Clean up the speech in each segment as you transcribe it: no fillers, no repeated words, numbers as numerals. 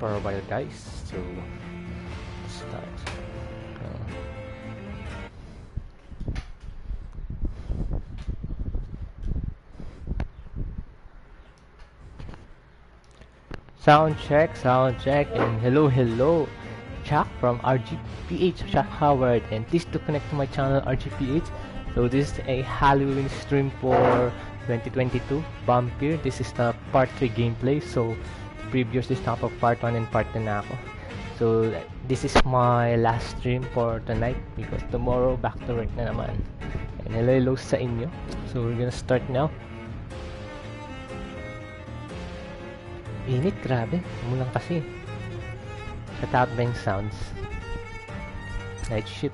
for a while, guys. So let's start. Sound check, and hello, Jack from RGPH, Jack Howard, and please do connect to my channel RGPH. So this is a Halloween stream for 2022 Vampyr. This is the part 3 gameplay. So previous is top of part 1 and part 2 na ako. So this is my last stream for tonight because tomorrow back to work na naman. And hello sa inyo. So we're gonna start now. Init, grabe. Umulan kasi. Shut out ba yung sounds? Night shift.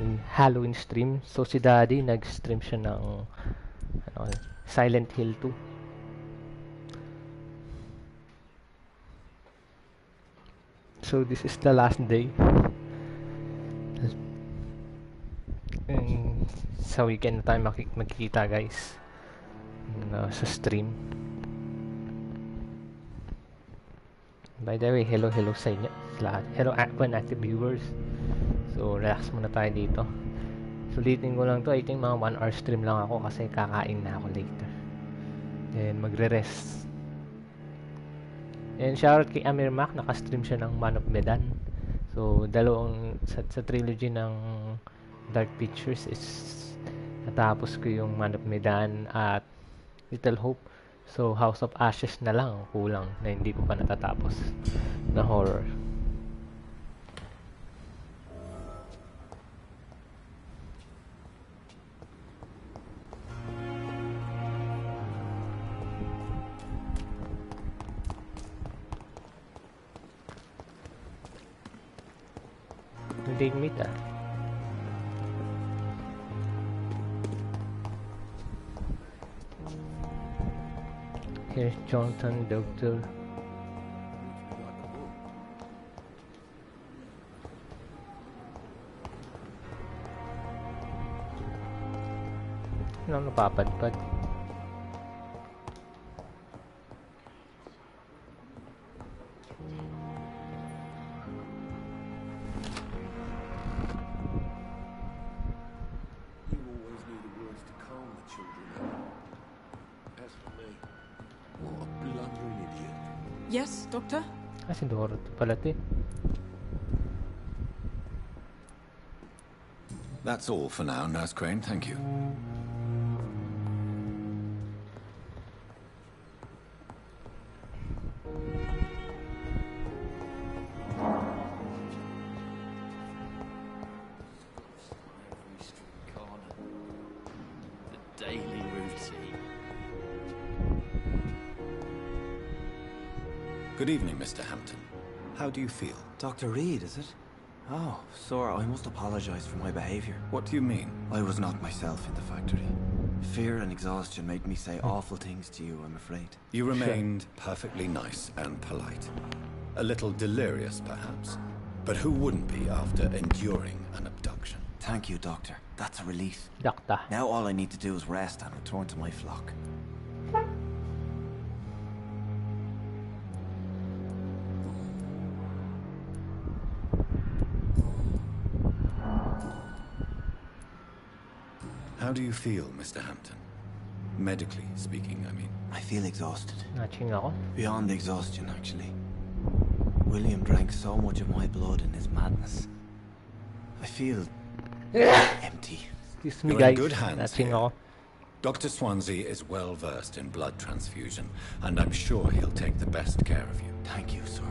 In Halloween stream. So si Daddy nag-stream siya ng Silent Hill 2. So this is the last day. Sa weekend na tayo magkikita, guys, sa stream. By the way, hello sa inyo lahat. Hello active viewers. So relax muna tayo dito. Sulitin ko lang to, I think mga 1 hour stream lang ako kasi kakain na ako later. Then magre-rest. And shoutout kay Amir Mac, naka-stream siya ng Man of Medan. So dalawang sa trilogy ng Dark Pictures is natapos ko yung Man of Medan at Little Hope. So House of Ashes na lang kulang na hindi ko pa natatapos na horror. Date meet Here's Jonathan, Doctor. Ano napapadpad? Yes, Doctor? Si Dorothy pala ito. That's all for now, Nurse Crane. Thank you. Good evening, Mr. Hampton. How do you feel? Dr. Reed, is it? Oh, sir, I must apologize for my behavior. What do you mean? I was not myself in the factory. Fear and exhaustion made me say awful things to you, I'm afraid. You remained perfectly nice and polite. A little delirious, perhaps. But who wouldn't be after enduring an abduction? Thank you, Doctor. That's a relief. Doctor. Now all I need to do is rest and return to my flock. How do you feel, Mr. Hampton? Medically speaking, I mean. I feel exhausted. Natching ako. Beyond exhaustion, actually. William drank so much of my blood in his madness. I feel empty. Excuse me, You're in guys. good hands Natching here. ako. Dr. Swansea is well versed in blood transfusion, and I'm sure he'll take the best care of you. Thank you, sir.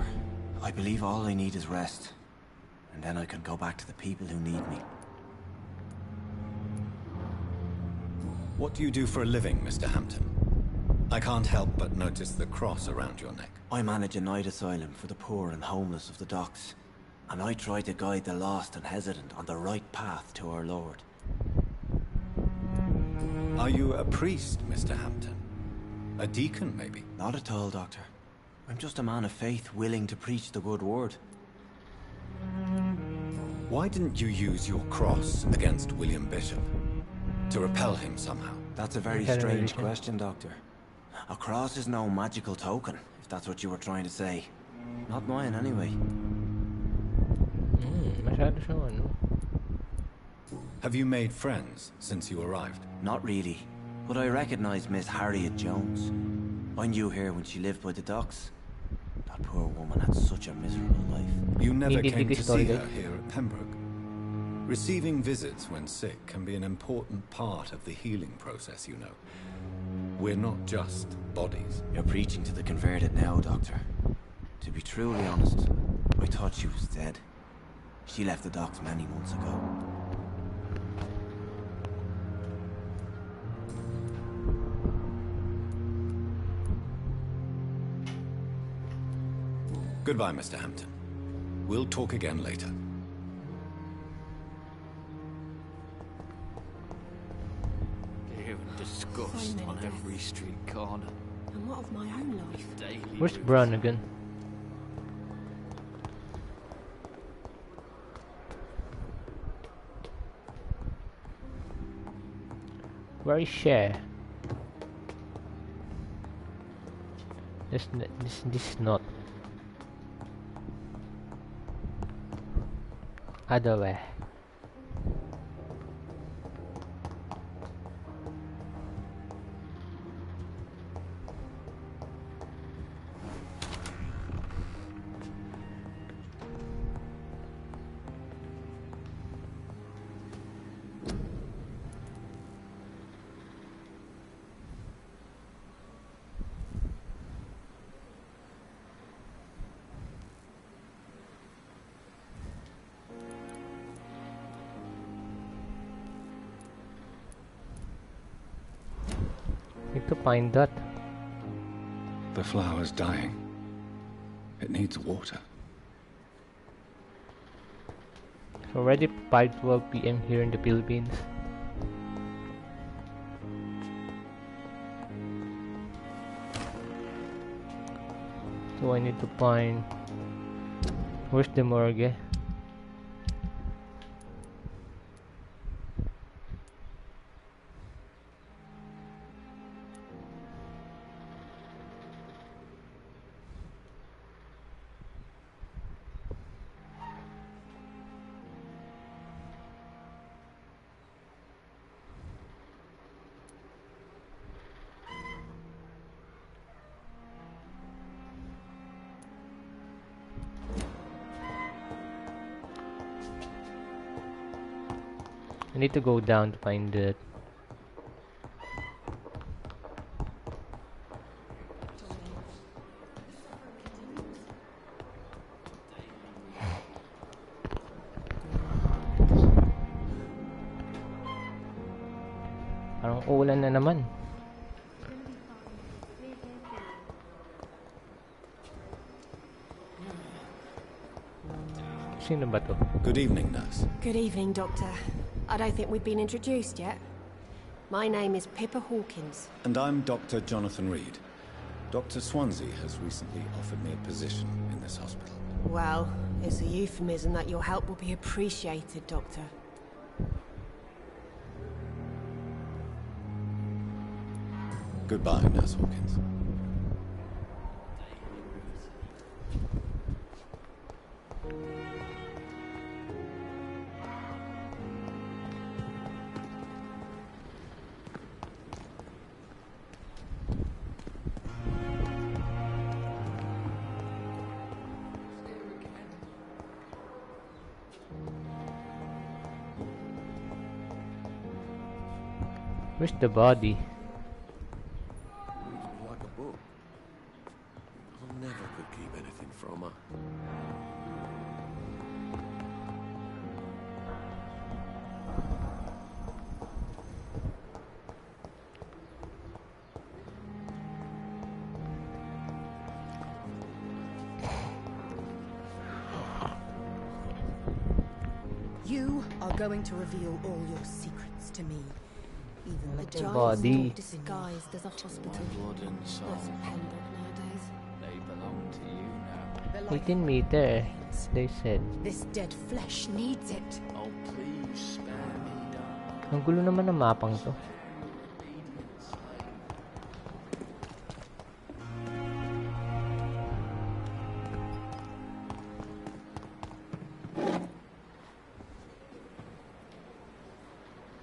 I believe all I need is rest. And then I can go back to the people who need me. What do you do for a living, Mr. Hampton? I can't help but notice the cross around your neck. I manage a night asylum for the poor and homeless of the docks. And I try to guide the lost and hesitant on the right path to our Lord. Are you a priest, Mr. Hampton? A deacon, maybe? Not at all, Doctor. I'm just a man of faith willing to preach the good word. Why didn't you use your cross against William Bishop? To repel him somehow. That's a very Television. strange question, Doctor. A cross is no magical token, if that's what you were trying to say. Not mine, anyway. Masyado siyang ano. Have you made friends since you arrived? Not really, but I recognise Miss Harriet Jones. I knew her when she lived by the docks. That poor woman had such a miserable life. You never Hindi came to story see guys. her here at Pembroke. Receiving visits when sick can be an important part of the healing process, you know. We're not just bodies. You're preaching to the converted now, Doctor. To be truly honest, I thought she was dead. She left the docks many months ago. Goodbye, Mr. Hampton. We'll talk again later. Here and disgust on every street corner. And what of my own life? Daily Where's news. Bran again? Where is she? This not. Other way. Need to find that. The flower's dying. It needs water. It's already 5:12 p.m. here in the Philippines. So I need to find. Where's the morgue? I need to go down to find it. Parang uulan na naman. Sino ba to? Good evening, nurse. Good evening, Doctor. I don't think we've been introduced yet. My name is Pippa Hawkins. And I'm Dr. Jonathan Reed. Dr. Swansea has recently offered me a position in this hospital. Well, it's a euphemism that your help will be appreciated, Doctor. Goodbye, Nurse Hawkins. Where's the body? Like a book. I never could keep anything from her. You are going to reveal all your secrets to me. Even the Your giants body. not disguised as a hospital. Blood and soul. That's a Pembroke nowadays. They belong to you now. The life 18 meter, they said. This dead flesh needs it. Oh, please spare me, darling. Ang gulo naman ng mapang to.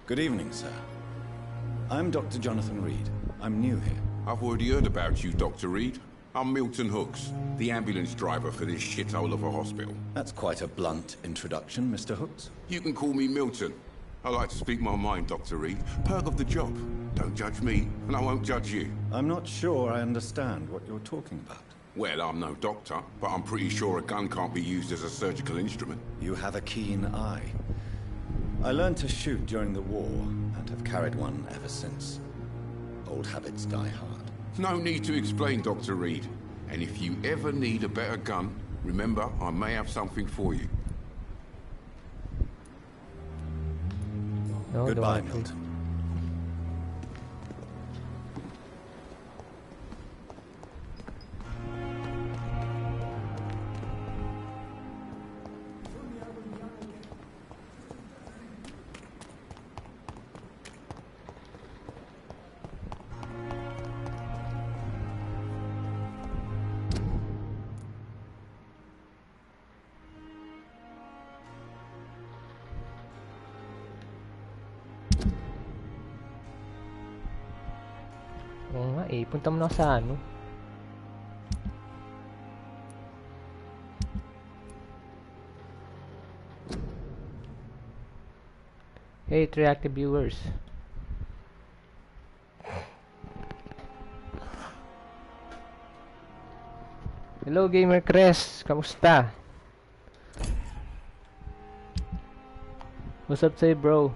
Good evening, sir. I'm Dr. Jonathan Reed. I'm new here. I've already heard about you, Dr. Reed. I'm Milton Hooks, the ambulance driver for this shithole of a hospital. That's quite a blunt introduction, Mr. Hooks. You can call me Milton. I like to speak my mind, Dr. Reed. Perk of the job. Don't judge me, and I won't judge you. I'm not sure I understand what you're talking about. Well, I'm no doctor, but I'm pretty sure a gun can't be used as a surgical instrument. You have a keen eye. I learned to shoot during the war, and have carried one ever since. Old habits die hard. No need to explain, Dr. Reed. And if you ever need a better gun, remember, I may have something for you. No, Goodbye, Milton. Oo nga eh, punta mo na sa ano. Hey, 3 active viewers. Hello, Gamer Crest. Kamusta? What's up sa'yo, bro?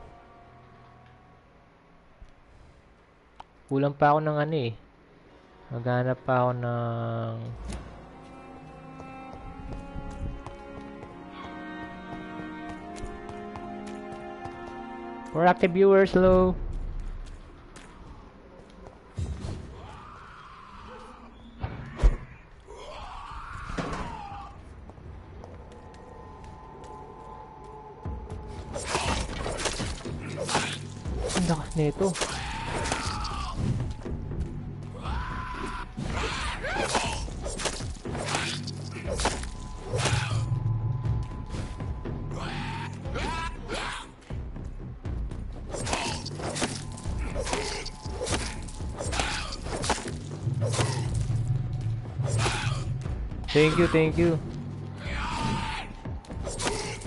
Kulang pa ako ng ano eh. Maghanap pa ako ng... For active viewers, hello. Ang lakas nito. Thank you, thank you.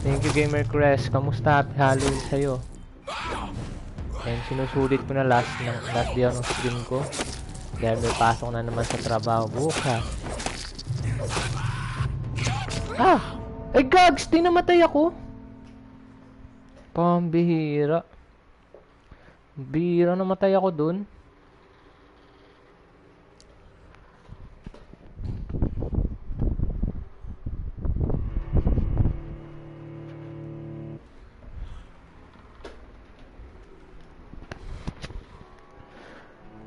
Thank you, Gamer Crest. Kamusta? Happy Halloween sa'yo. And sinusulit ko na last day ng stream ko. Dahil may pasok na naman sa trabaho bukas. Ah! Ay, gags! Di namatay ako! Pambihira. Bihira, namatay ako dun.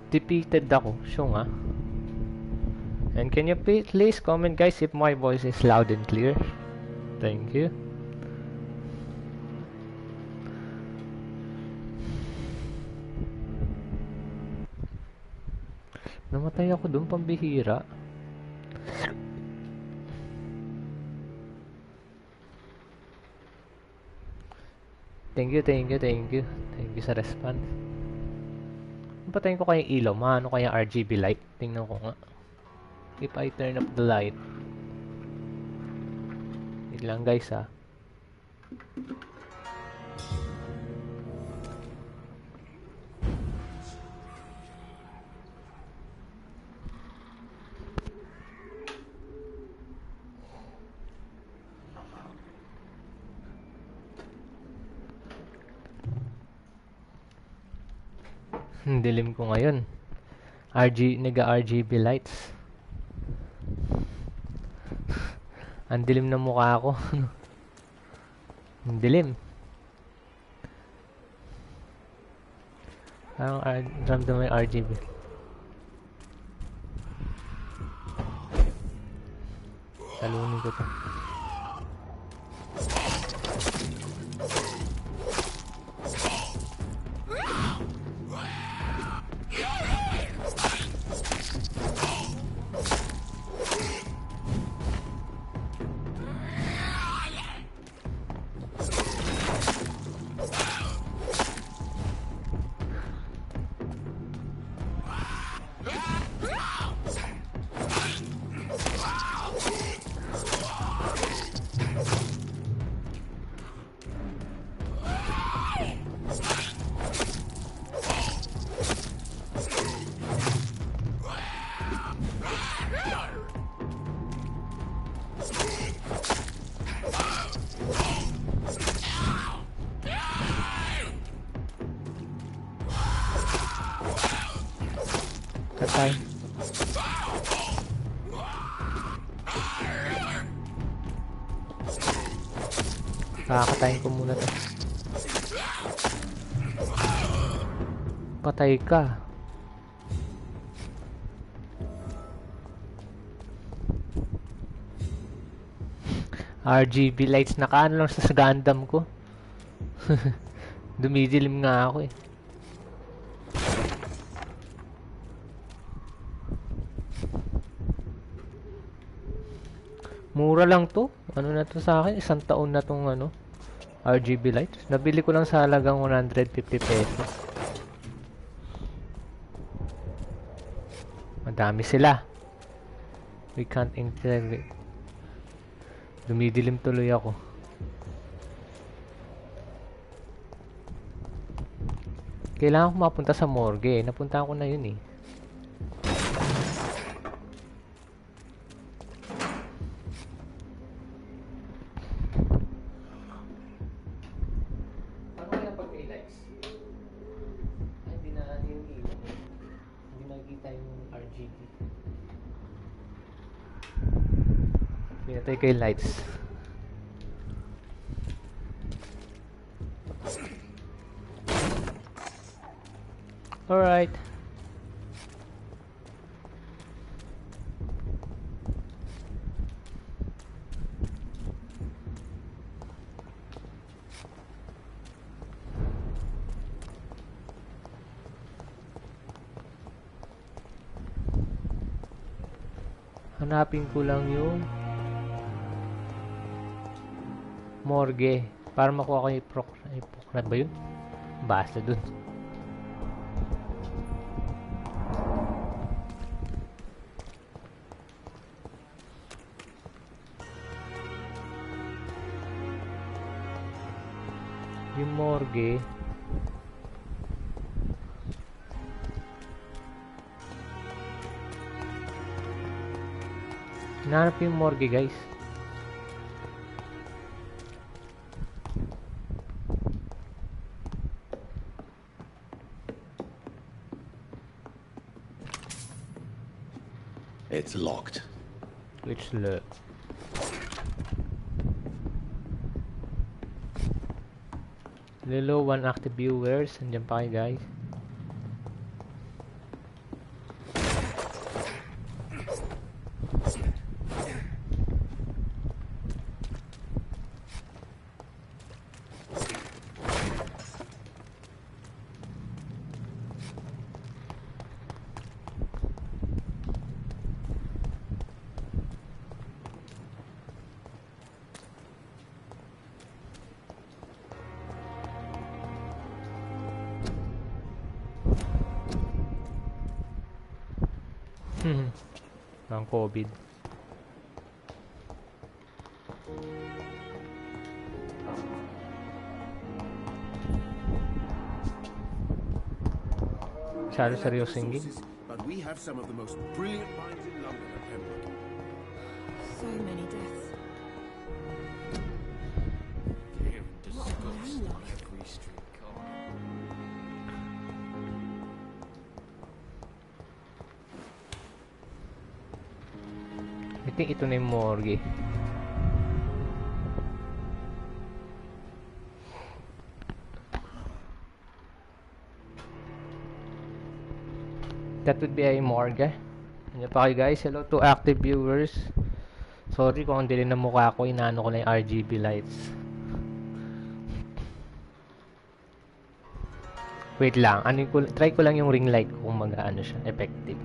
Defeated ako, sure nga. And can you please comment guys if my voice is loud and clear? Thank you. Namatay ako dun, pambihira. Thank you, thank you, thank you. Thank you sa response. Patayin ko kayong ilaw, maano kaya RGB light? Tingnan ko nga. If I turn up the light. Wait lang guys ha. Dilim ko ngayon. Nega-RGB lights. Ang dilim na mukha ko. Ang dilim. Parang ramdam may RGB. Talunin ko to. Patay. Kakatayin ko muna to. Patay ka. RGB lights, nakaano lang sa Gundam ko. Dumidilim nga ako eh. Mura lang to. Ano na to sa akin? 1 taon na tong ano, RGB lights. Nabili ko lang sa halagang 150 pesos. Madami sila. We can't integrate. Dumidilim tuloy ako. Kailangan ko mapunta sa morgue. Napunta ko na yun eh. Pinatay kay lights. Alright. Hanapin ko lang yung morgue para makuha ko yung Procrat ba yun? Basta dun. Yung morgue hinahanap yung morgue guys. It's locked. Which look. Lilo, 1 active viewers. Andiyan pa kayo guys. Ang COVID. Masyado seryoso yung game. But we have some of the most brilliant minds in London at Pembroke. So many deaths. What a man. I think ito na yung morgue. That would be a morgue. Ano pa kayo guys? Hello to active viewers. Sorry kung ang dilim na mukha ko. Inaano ko na yung RGB lights. Wait lang. Try ko lang yung ring light kung mag-ano siya. Effective.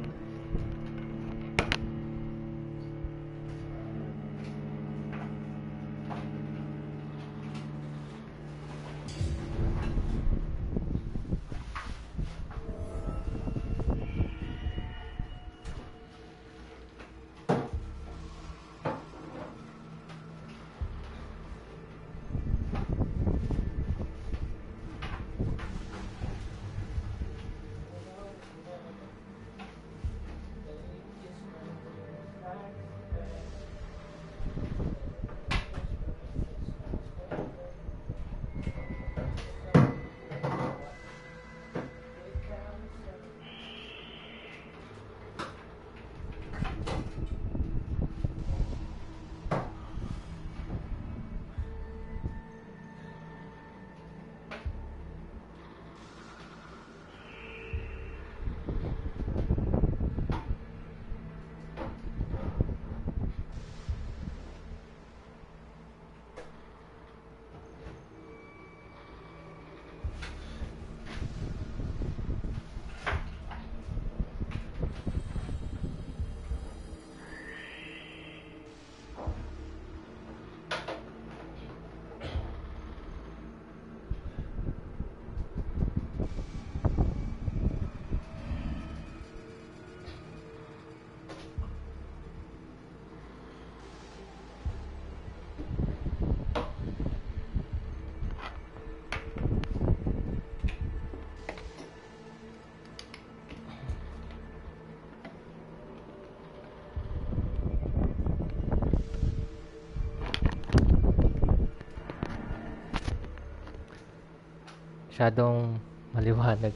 masyadong maliwanag.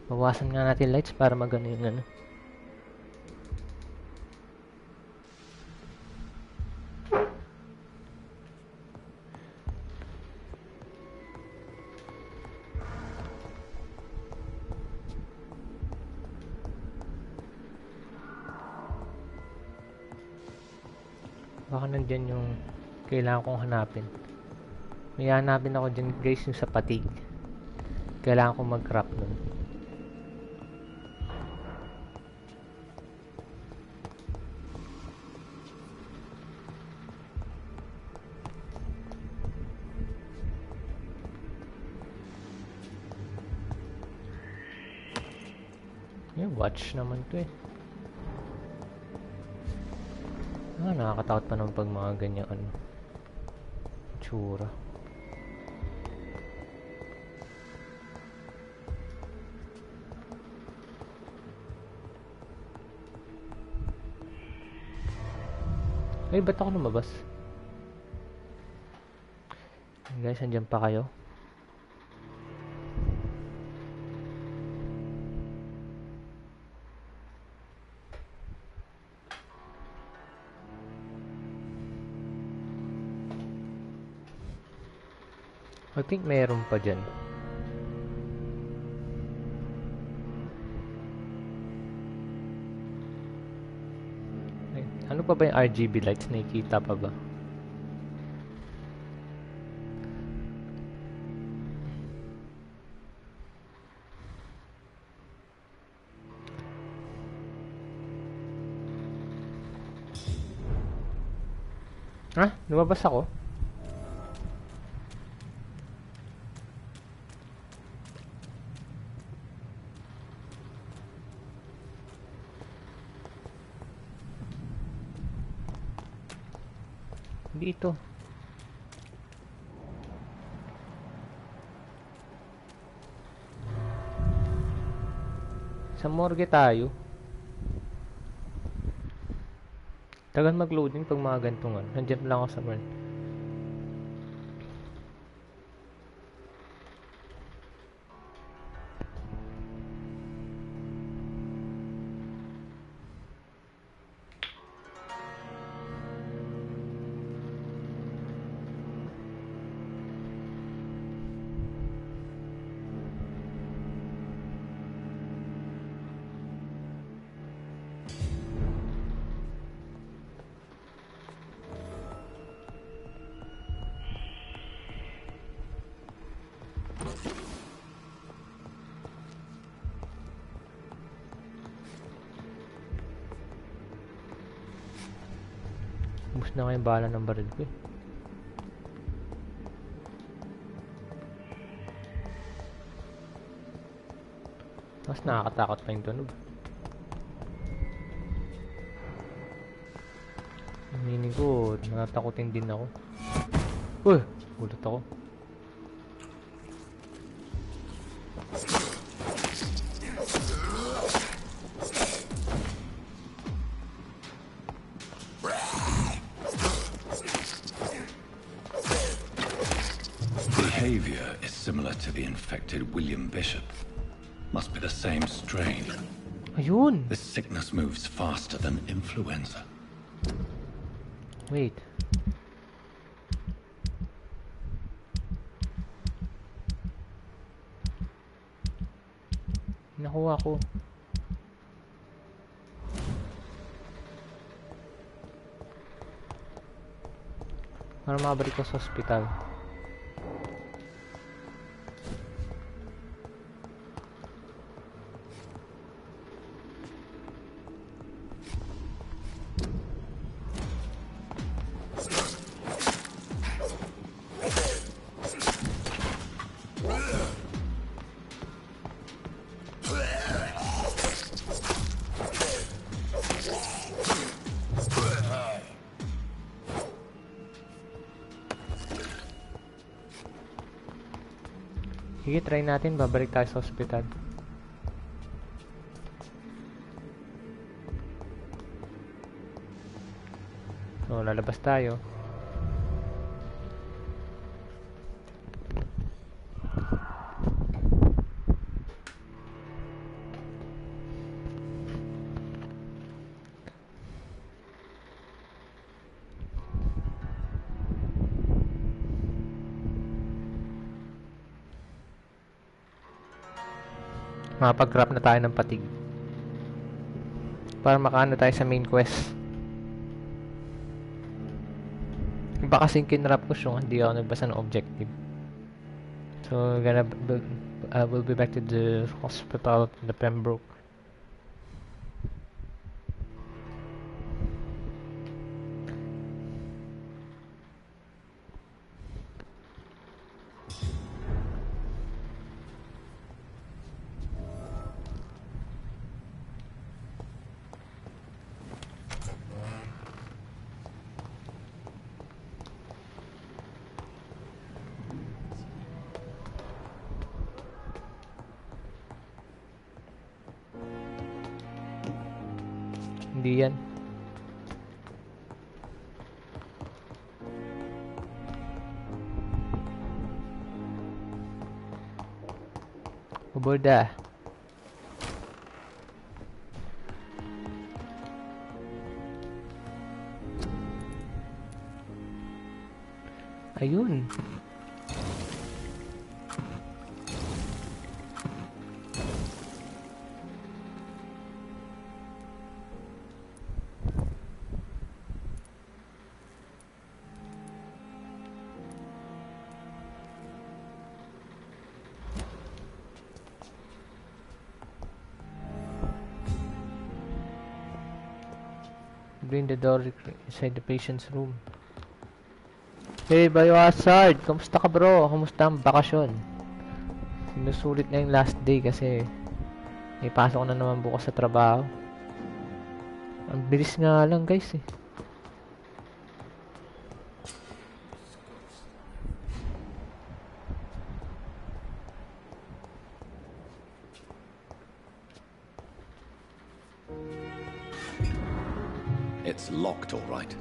Bawasan nga natin lights para magano yung ano. Baka nandyan yung kailangan kong hanapin. May hanapin ako dyan guys, yung sa patig. Kailangan kong mag-craft nun. Yung watch naman to eh. Nakakatakot pa naman pag mga ganyan ano. Tsura. Ay, ba't ako lumabas? Guys, andyan pa kayo? I think mayroon pa dyan. Ay, ano pa ba yung RGB lights? Nakikita pa ba? Ha? Lumabas ako? Dito. Sa morgue tayo. Tagal mag-loading pag mga ganitong ano. Nandiyan lang ako sa morgue. Ubus na nga yung bala ng baril ko eh. Mas nakakatakot pa yung tunog. Meaning ko, natakotin din ako. Uy! Gulat ako. Behavior is similar to the infected William Bishop. Must be the same strain. Ayun! This sickness moves faster than influenza. Wait. Nakuha ko. Para mabalik ko sa ospital. Sige, try natin. Babalik tayo sa ospital. So, lalabas tayo. Makapag-craft na tayo ng patig. Para makaano tayo sa main quest. Iba kasing kinrap ko siya, hindi ako nagbasa ng objective. So, we'll be back to the hospital, the Pembroke. Hindi yan. Uboda. Ayun. Bring the door inside the patient's room. Hey, Baywasard! Kamusta ka, bro? Kamusta ang bakasyon? Sinusulit na yung last day kasi may pasok na naman bukas sa trabaho. Ang bilis nga lang, guys, eh. It's locked, all right.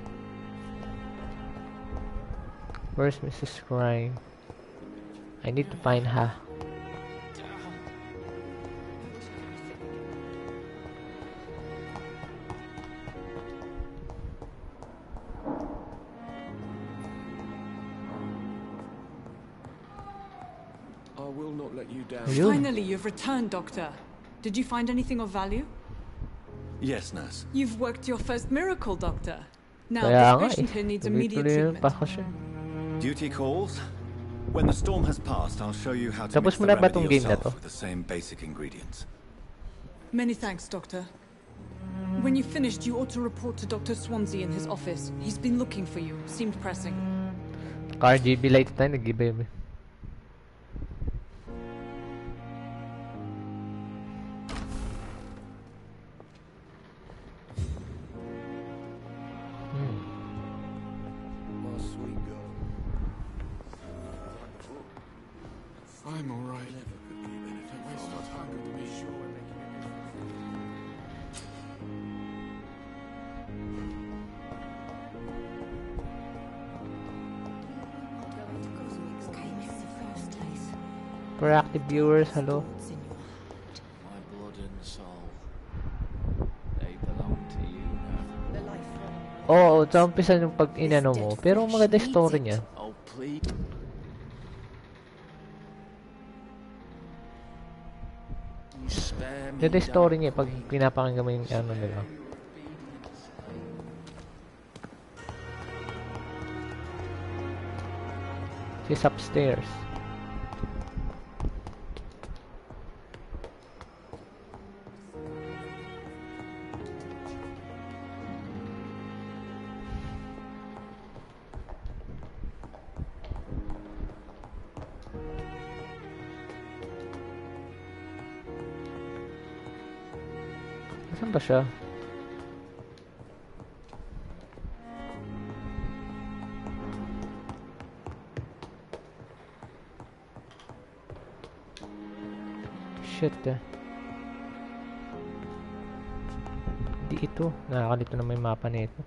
Where's Mrs. Crime? I need to find her. I will not let you down. You? Finally, you've returned, Doctor. Did you find anything of value? Yes, nurse. You've worked your first miracle, Doctor. Now, Kaya this nga, patient here needs Tuloy-tuloy immediate yung treatment. bakasyon. Duty calls. When the storm has passed, I'll show you how to Tapos mix mo the na ba remedy tong game na yourself to? with the same basic ingredients. Many thanks, Doctor. When you've finished, you ought to report to Dr. Swansea in his office. He's been looking for you. Seemed pressing. RGB light tayo, nag-iba yun. My sweet girl. I'm all right. Don't waste your time with me. Sure, we're making a difference. Proactive viewers, hello. My blood and soul, they belong to you now. Oo, sa umpisa yung pag inano mo. Pero ang maganda yung story niya. Oh, please. You spare me, Ganda yung story niya dark pag pinapakinggan mo yung ano nila. She's upstairs. Saan ba siya? Shit eh. Di ito. Nakakalito na may mapa nito.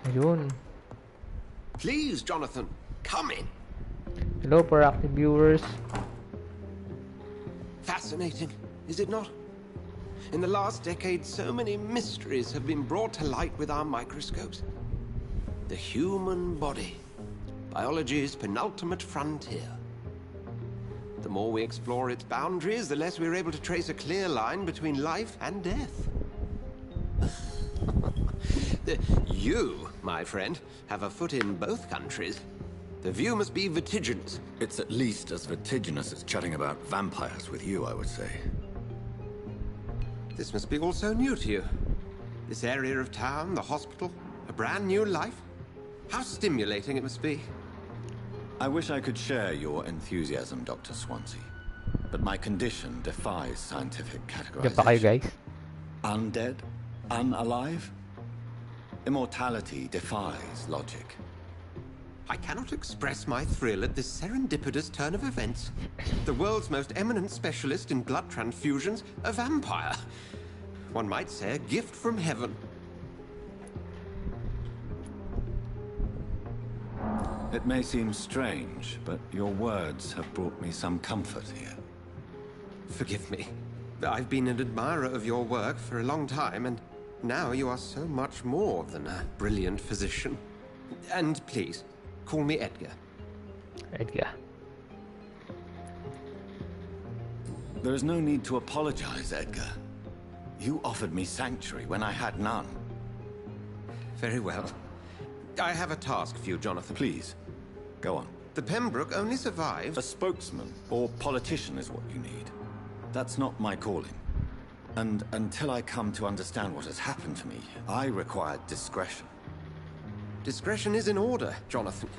Ayun. Please, Jonathan, come in. Hello, proactive viewers. Fascinating, is it not? In the last decade, so many mysteries have been brought to light with our microscopes. The human body, biology's penultimate frontier. The more we explore its boundaries, the less we're able to trace a clear line between life and death. You, my friend, have a foot in both countries. The view must be vertiginous. It's at least as vertiginous as chatting about vampires with you, I would say. This must be all so new to you. This area of town, the hospital, a brand new life. How stimulating it must be. I wish I could share your enthusiasm, Dr. Swansea. But my condition defies scientific categorization. guys. Undead? Unalive? Immortality defies logic. I cannot express my thrill at this serendipitous turn of events. The world's most eminent specialist in blood transfusions, a vampire. One might say a gift from heaven. It may seem strange, but your words have brought me some comfort here. Forgive me. I've been an admirer of your work for a long time, and now you are so much more than a brilliant physician. And please, call me Edgar. Edgar. There is no need to apologize, Edgar. You offered me sanctuary when I had none. Very well. I have a task for you, Jonathan. Please, go on. The Pembroke only survived... A spokesman or politician is what you need. That's not my calling. And until I come to understand what has happened to me, I require discretion. Discretion is in order, Jonathan.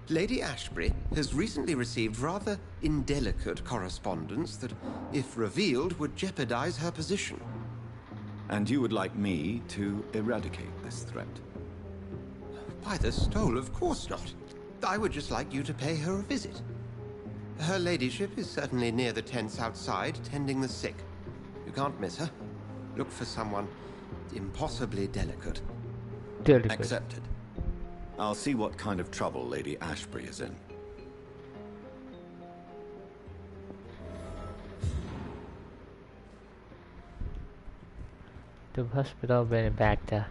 Lady Ashbury has recently received rather indelicate correspondence that, if revealed, would jeopardize her position. And you would like me to eradicate this threat? By the stole, of course not. I would just like you to pay her a visit. Her ladyship is certainly near the tents outside, tending the sick. You can't miss her. Look for someone impossibly delicate. Accepted. I'll see what kind of trouble Lady Ashbury is in. The hospital Benebacta.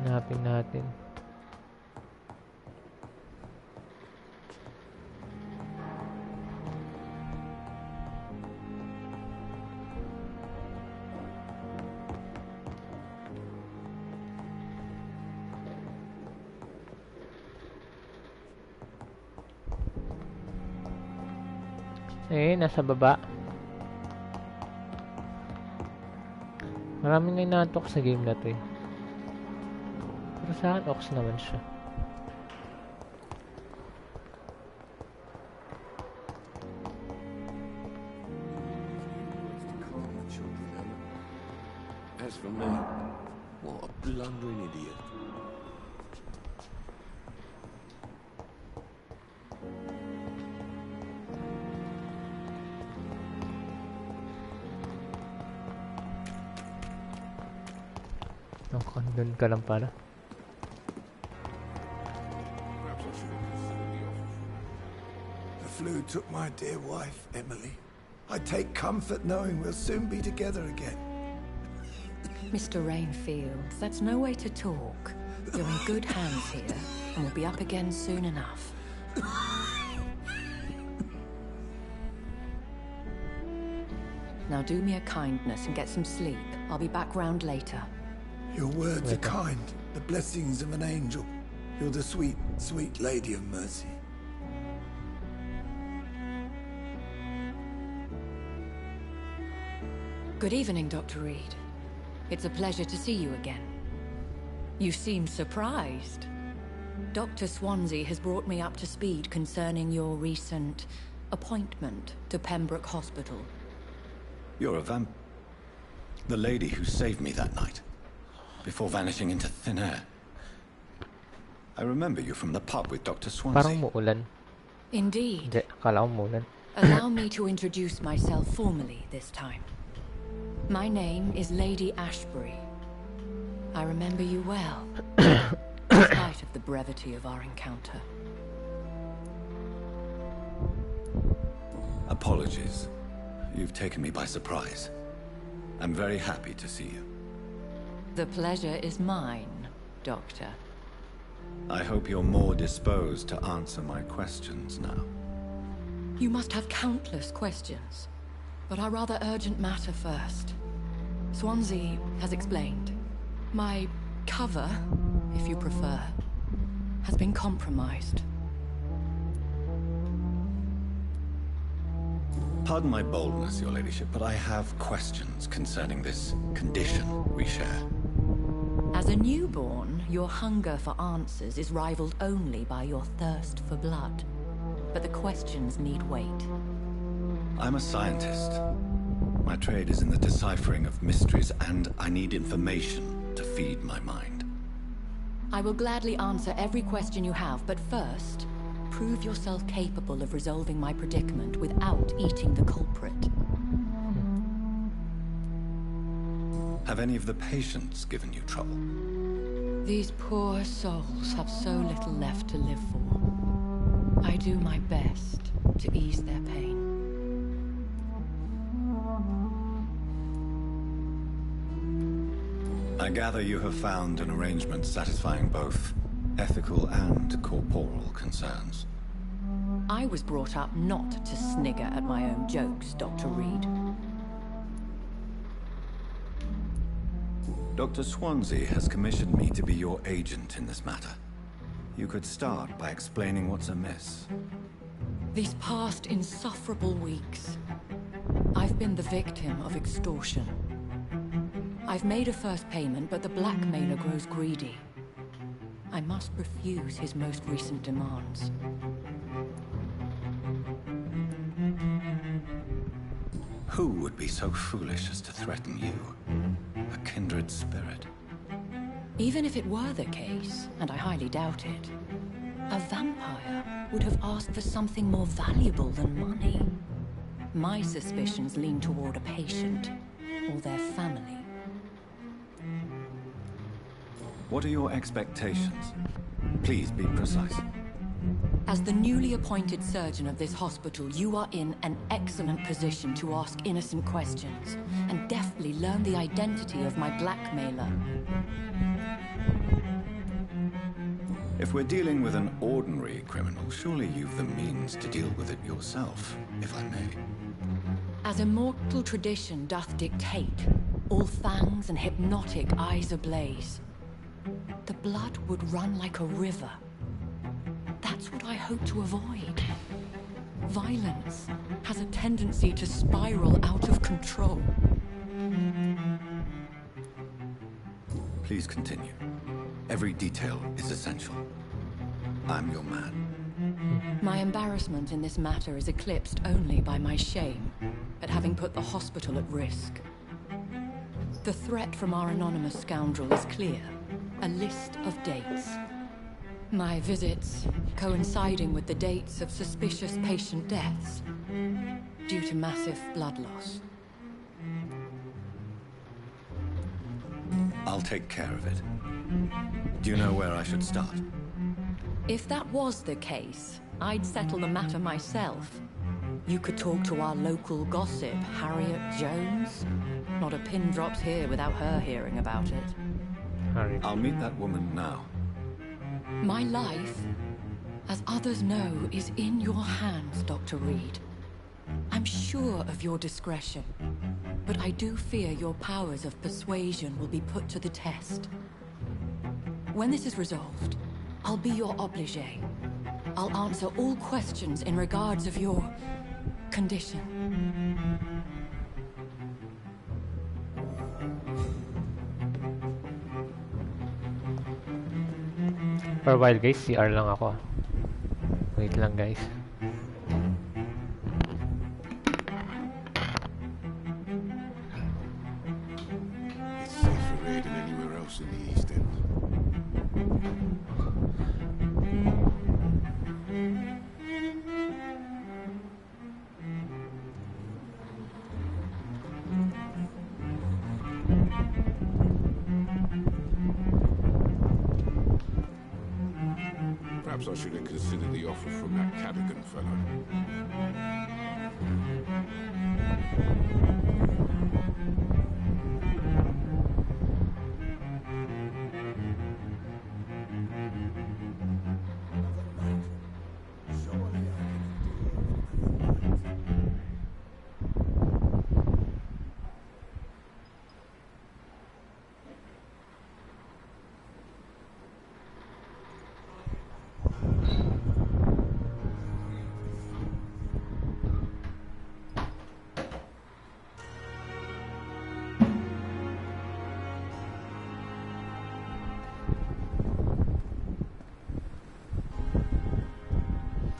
Hanapin natin. Nasa baba. Maraming na inaantok sa game na to eh. Pero sa akin, ox naman siya. As for me, what a blundering idiot. Doon ka lang pala. The flu took my dear wife, Emily. I take comfort knowing we'll soon be together again. Mr. Rainfield, that's no way to talk. You're in good hands here, and we'll be up again soon enough. Now do me a kindness and get some sleep. I'll be back round later. Your words are kind, the blessings of an angel. You're the sweet, sweet lady of mercy. Good evening, Dr. Reed. It's a pleasure to see you again. You seem surprised. Dr. Swansea has brought me up to speed concerning your recent appointment to Pembroke Hospital. You're a The lady who saved me that night, before vanishing into thin air. I remember you from the pub with Dr. Swansea. Parang muulan. Indeed. Hindi, akala ko muulan. Allow me to introduce myself formally this time. My name is Lady Ashbury. I remember you well, in spite of the brevity of our encounter. Apologies. You've taken me by surprise. I'm very happy to see you. The pleasure is mine, Doctor. I hope you're more disposed to answer my questions now. You must have countless questions, but our rather urgent matter first. Swansea has explained. My cover, if you prefer, has been compromised. Pardon my boldness, Your Ladyship, but I have questions concerning this condition we share. As a newborn, your hunger for answers is rivaled only by your thirst for blood. But the questions need wait. I'm a scientist. My trade is in the deciphering of mysteries, and I need information to feed my mind. I will gladly answer every question you have, but first, prove yourself capable of resolving my predicament without eating the culprit. Have any of the patients given you trouble? These poor souls have so little left to live for. I do my best to ease their pain. I gather you have found an arrangement satisfying both ethical and corporal concerns. I was brought up not to snigger at my own jokes, Dr. Reed. Dr. Swansea has commissioned me to be your agent in this matter. You could start by explaining what's amiss. These past insufferable weeks, I've been the victim of extortion. I've made a first payment, but the blackmailer grows greedy. I must refuse his most recent demands. Who would be so foolish as to threaten you? A kindred spirit. Even if it were the case, and I highly doubt it, a vampire would have asked for something more valuable than money. My suspicions lean toward a patient or their family. What are your expectations? Please be precise. As the newly appointed surgeon of this hospital, you are in an excellent position to ask innocent questions and deftly learn the identity of my blackmailer. If we're dealing with an ordinary criminal, surely you've the means to deal with it yourself, if I may. As immortal tradition doth dictate, all fangs and hypnotic eyes ablaze, the blood would run like a river. That's what I hope to avoid. Violence has a tendency to spiral out of control. Please continue. Every detail is essential. I'm your man. My embarrassment in this matter is eclipsed only by my shame at having put the hospital at risk. The threat from our anonymous scoundrel is clear. A list of dates. My visits coinciding with the dates of suspicious patient deaths due to massive blood loss. I'll take care of it. Do you know where I should start? If that was the case, I'd settle the matter myself. You could talk to our local gossip, Harriet Jones. Not a pin drops here without her hearing about it. I'll meet that woman now. My life, as others know, is in your hands, Dr. Reed. I'm sure of your discretion, but I do fear your powers of persuasion will be put to the test. When this is resolved, I'll be your obligé. I'll answer all questions in regards of your condition. For a while guys, CR lang ako. Wait lang guys. house in the East End. Perhaps I should have considered the offer from that Cadigan fellow.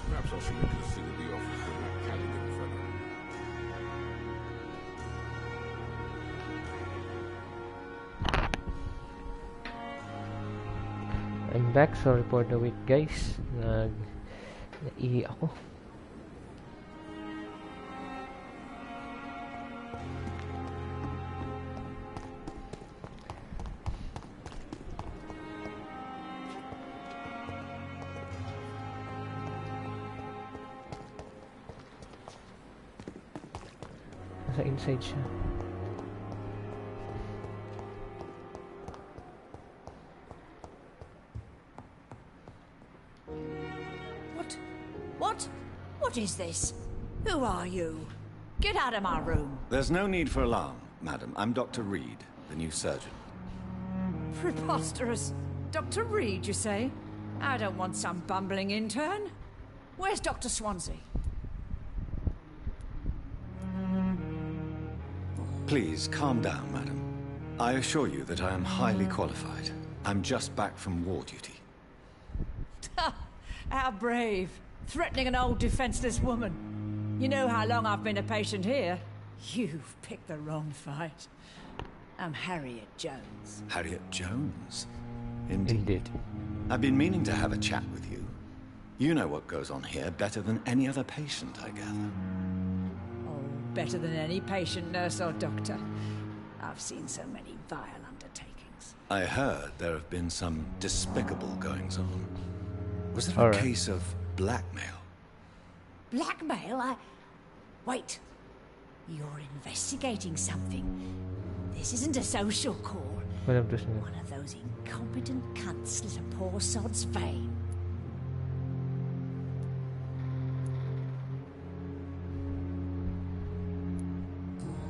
Perhaps I should have considered the offer from that Cadigan fellow. I'm back, sorry for the wait guys. Naihi ako. Nasa inside siya. What is this? Who are you? Get out of my room. There's no need for alarm, madam. I'm Dr. Reed, the new surgeon. Preposterous. Dr. Reed, you say? I don't want some bumbling intern. Where's Dr. Swansea? Please, calm down, madam. I assure you that I am highly qualified. I'm just back from war duty. How brave. Threatening an old defenseless woman. You know how long I've been a patient here? You've picked the wrong fight. I'm Harriet Jones. Harriet Jones? Indeed. I've been meaning to have a chat with you. You know what goes on here better than any other patient, I gather. Oh, better than any patient, nurse or doctor. I've seen so many vile undertakings. I heard there have been some despicable goings-on. Was there a case of blackmail? Blackmail? Wait. You're investigating something. This isn't a social call. One of those incompetent cunts slit a poor sod's vein.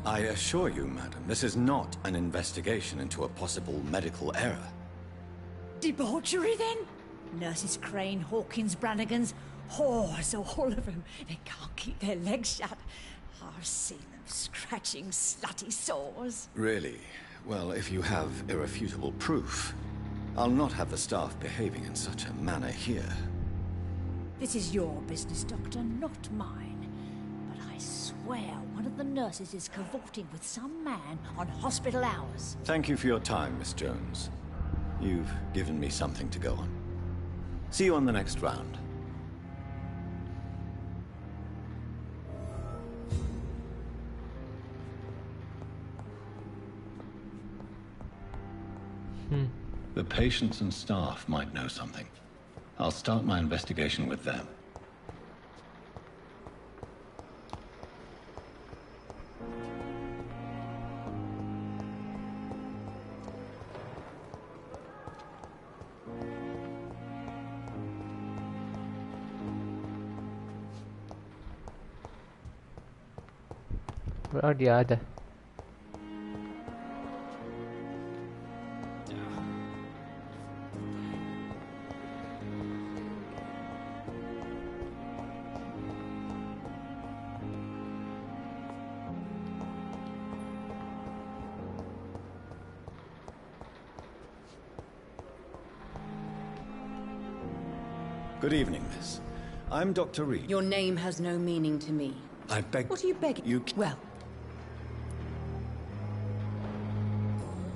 I assure you, madam, this is not an investigation into a possible medical error. Debauchery, then? Nurses Crane, Hawkins, Brannigans, whores, all of them. They can't keep their legs shut. I've seen them scratching slutty sores. Really? Well, if you have irrefutable proof, I'll not have the staff behaving in such a manner here. This is your business, Doctor, not mine. But I swear one of the nurses is cavorting with some man on hospital hours. Thank you for your time, Miss Jones. You've given me something to go on. See you on the next round. The patients and staff might know something. I'll start my investigation with them. Where are the other? Good evening, miss. I'm Dr. Reed. Your name has no meaning to me. I beg... What are you begging? You... Well...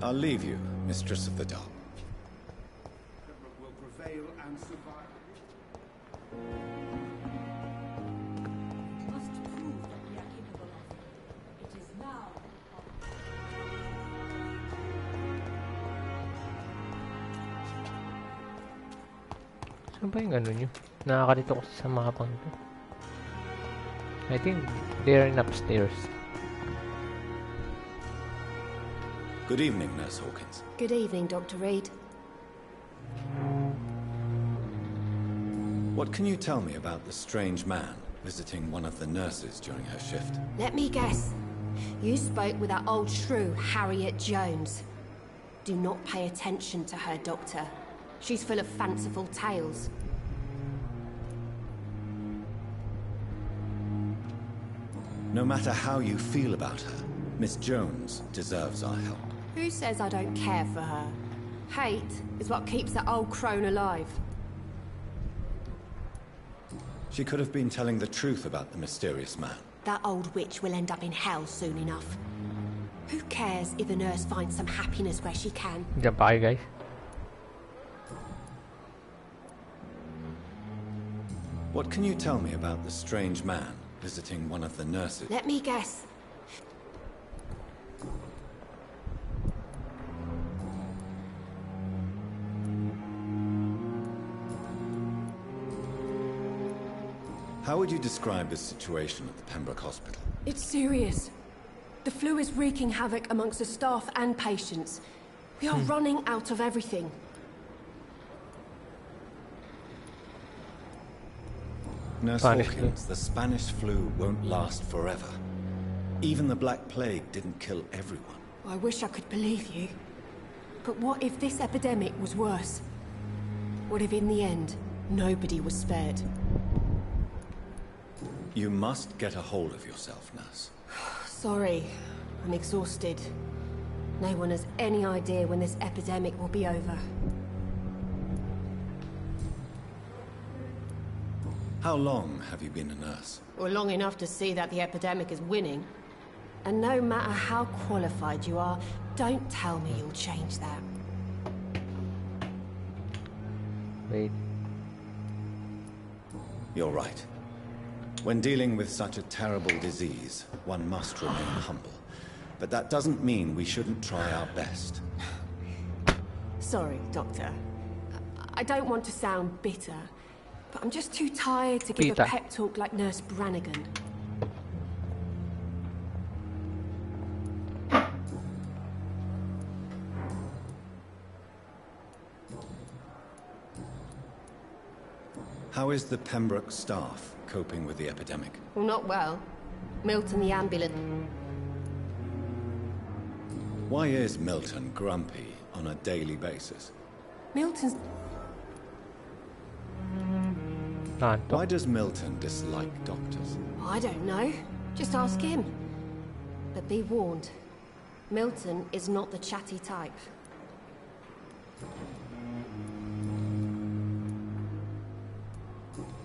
I'll leave you. Mistress of the Dark. Will prevail and survive. Must prove that we are capable of it. It is now. Saan ba yung ano nyo? Nakakalito ko sa mapang to. I think they're in upstairs. Good evening, Nurse Hawkins. Good evening, Dr. Reed. What can you tell me about the strange man visiting one of the nurses during her shift? Let me guess. You spoke with that old shrew, Harriet Jones. Do not pay attention to her, Doctor. She's full of fanciful tales. No matter how you feel about her, Miss Jones deserves our help. Who says I don't care for her? Hate is what keeps that old crone alive. She could have been telling the truth about the mysterious man. That old witch will end up in hell soon enough. Who cares if the nurse finds some happiness where she can? Yeah, bye guys. What can you tell me about the strange man visiting one of the nurses? Let me guess. How would you describe the situation at the Pembroke Hospital? It's serious. The flu is wreaking havoc amongst the staff and patients. We are running out of everything. Nurse Hawkins, the Spanish flu won't last forever. Even the Black Plague didn't kill everyone. I wish I could believe you. But what if this epidemic was worse? What if in the end, nobody was spared? You must get a hold of yourself, Nurse. Sorry, I'm exhausted. No one has any idea when this epidemic will be over. How long have you been a nurse? Well, long enough to see that the epidemic is winning. And no matter how qualified you are, don't tell me you'll change that. Wait. You're right. When dealing with such a terrible disease, one must remain humble. But that doesn't mean we shouldn't try our best. Sorry, Doctor. I don't want to sound bitter, but I'm just too tired to give a pep talk like Nurse Brannigan. How is the Pembroke staff coping with the epidemic? Well, not well. Milton the ambulance. Why is Milton grumpy on a daily basis? Milton's... Why does Milton dislike doctors? I don't know. Just ask him. But be warned. Milton is not the chatty type.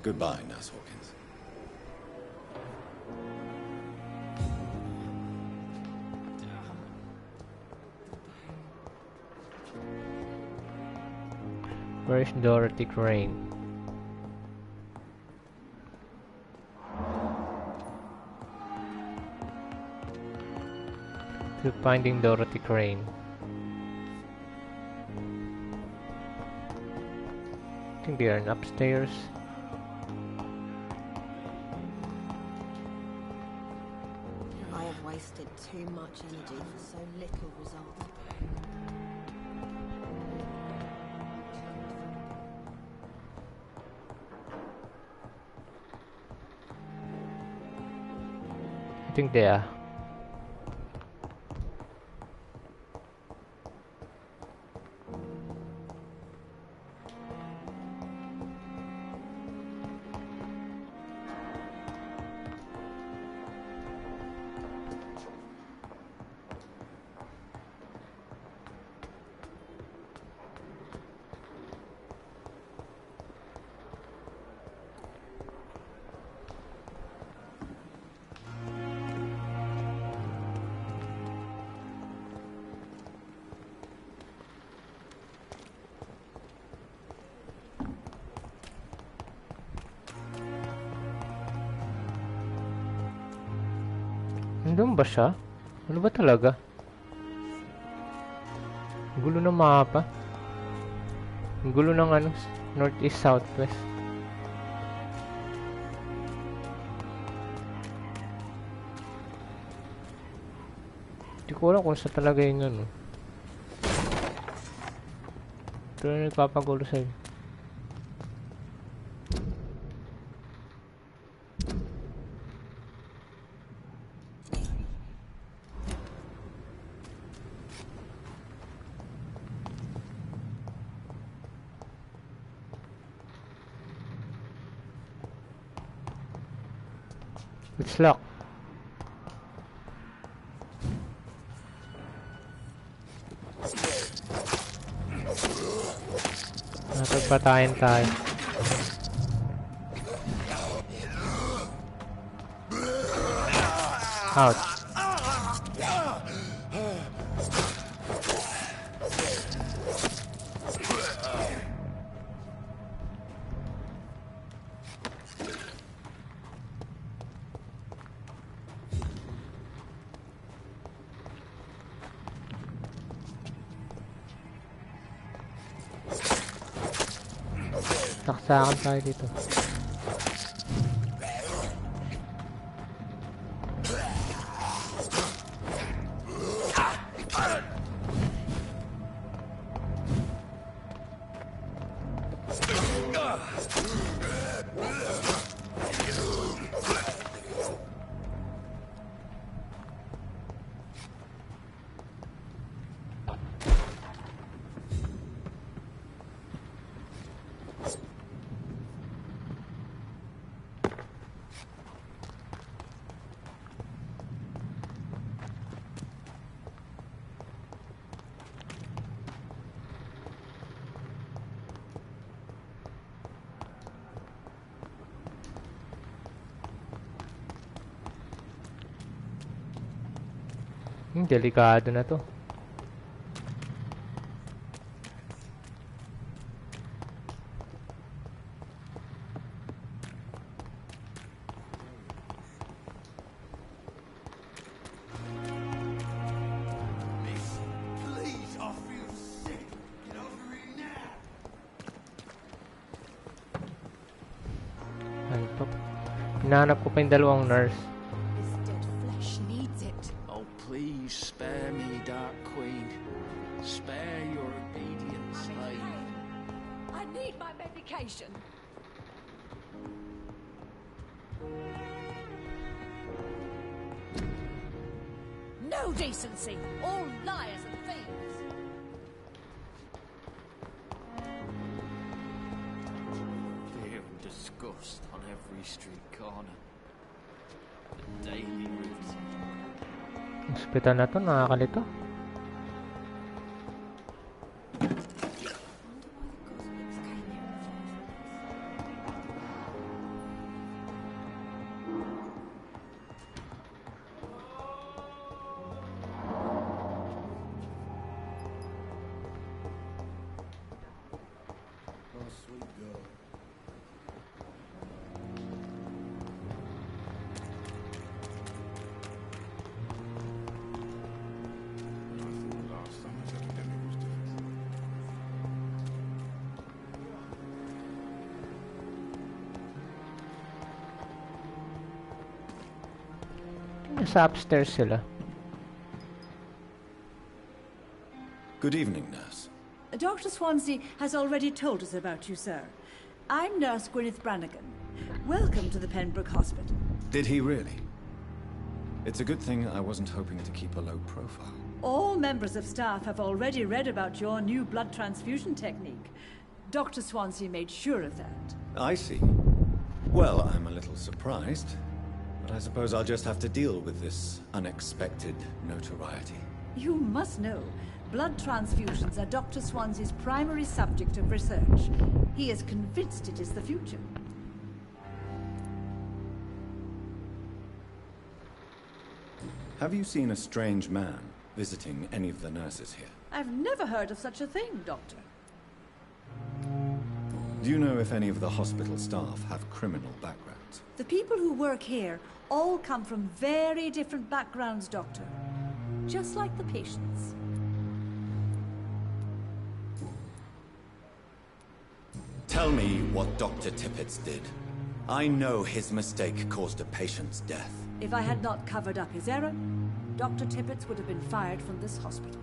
Goodbye, Nurse Hawkins. Where is Dorothy Crane? To finding Dorothy Crane. I think they are upstairs. I have wasted too much energy for so little result. I think they are. Nandun ba siya? Ano ba talaga? Gulo ng mapa. Gulo ng ano, northeast, southwest. Hindi ko alam kung saan talaga yung ano. Ito na nagpapagulo sa'yo. It's locked. Napagpatayin tayo. Out. Saksakan tayo dito. Delikado na to. Ano to? Hinahanap ko pa yung dalawang nurse. Spare me, Dark Queen. Spare your obedient slave. I need my medication. No decency. All liars and thieves. Fear and disgust on every street corner. The daily routine. Hospital na to, nakakalito. Nasa upstairs sila. Good evening, nurse. Dr. Swansea has already told us about you, sir. I'm Nurse Gwyneth Brannigan. Welcome to the Pembroke Hospital. Did he really? It's a good thing I wasn't hoping to keep a low profile. All members of staff have already read about your new blood transfusion technique. Dr. Swansea made sure of that. I see. Well, I'm a little surprised, but I suppose I'll just have to deal with this unexpected notoriety. You must know, blood transfusions are Dr. Swansea's primary subject of research. He is convinced it is the future. Have you seen a strange man visiting any of the nurses here? I've never heard of such a thing, Doctor. Do you know if any of the hospital staff have criminal backgrounds? patients. The people who work here all come from very different backgrounds, Doctor. Just like the patients. Tell me what Dr. Tippett did. I know his mistake caused a patient's death. If I had not covered up his error, Dr. Tippett would have been fired from this hospital.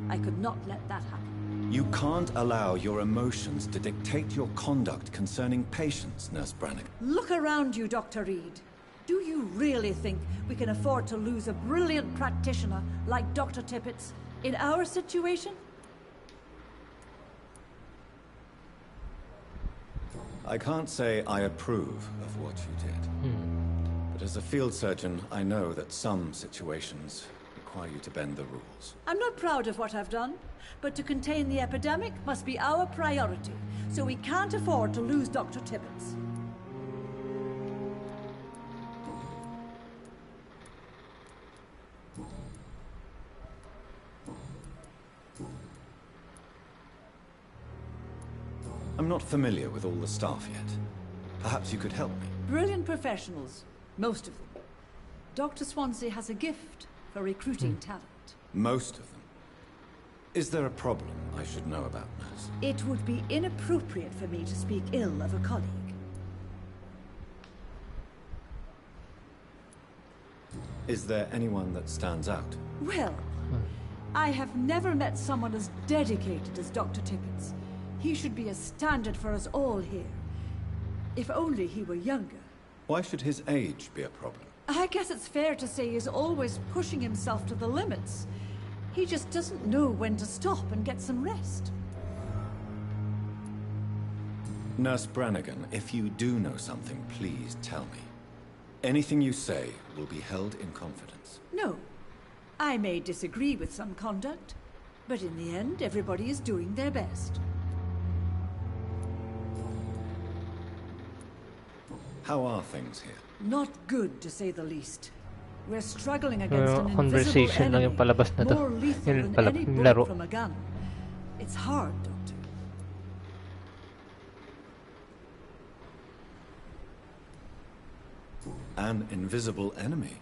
I could not let that happen. You can't allow your emotions to dictate your conduct concerning patients, Nurse Brannigan. Look around you, Dr. Reed. Do you really think we can afford to lose a brilliant practitioner like Dr. Tippett in our situation? I can't say I approve of what you did. But as a field surgeon, I know that some situations require you to bend the rules. I'm not proud of what I've done, but to contain the epidemic must be our priority, so we can't afford to lose Dr. Tippett. I'm not familiar with all the staff yet. Perhaps you could help me. Brilliant professionals, most of them. Dr. Swansea has a gift for recruiting talent. Most of them. Is there a problem I should know about, Nurse? It would be inappropriate for me to speak ill of a colleague. Is there anyone that stands out? Well, I have never met someone as dedicated as Dr. Tippett. He should be a standard for us all here. If only he were younger. Why should his age be a problem? I guess it's fair to say he's always pushing himself to the limits. He just doesn't know when to stop and get some rest. Nurse Brannigan, if you do know something, please tell me. Anything you say will be held in confidence. No. I may disagree with some conduct, but in the end, everybody is doing their best. How are things here? Not good, to say the least. We're struggling against an invisible Conversation lang yung enemy, palabas na to. more lethal Yung than any bullet laro. from a gun. It's hard, Doctor. An invisible enemy.